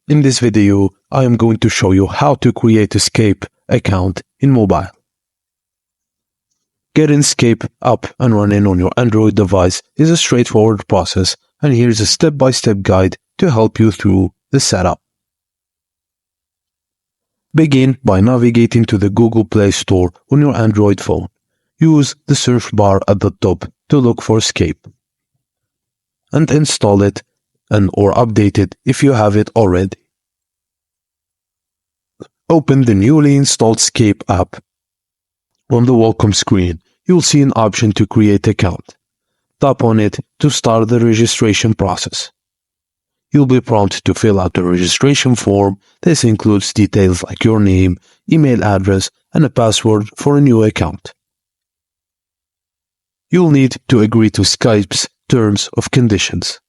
In this video, I am going to show you how to create a Skype account in mobile. Getting Skype up and running on your Android device is a straightforward process, and here's a step-by-step guide to help you through the setup. Begin by navigating to the Google Play Store on your Android phone. Use the search bar at the top to look for Skype, and install it or update it if you have it already. Open the newly installed Skype app. On the welcome screen, you'll see an option to create account. Tap on it to start the registration process. You'll be prompted to fill out the registration form. This includes details like your name, email address, and a password for a new account. You'll need to agree to Skype's terms of conditions.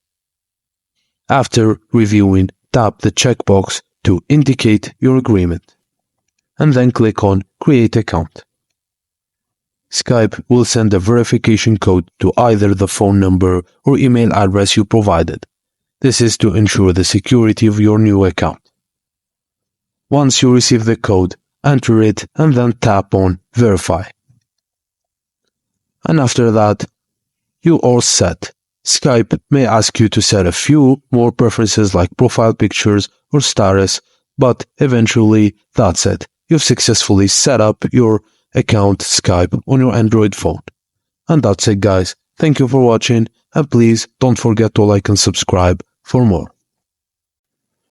After reviewing, tap the checkbox to indicate your agreement, and then click on Create Account. Skype will send a verification code to either the phone number or email address you provided. This is to ensure the security of your new account. Once you receive the code, enter it and then tap on Verify. And after that, you're all set. Skype may ask you to set a few more preferences like profile pictures or status, but eventually that's it. You've successfully set up your account Skype on your Android phone. And that's it, guys. Thank you for watching, and please don't forget to like and subscribe for more.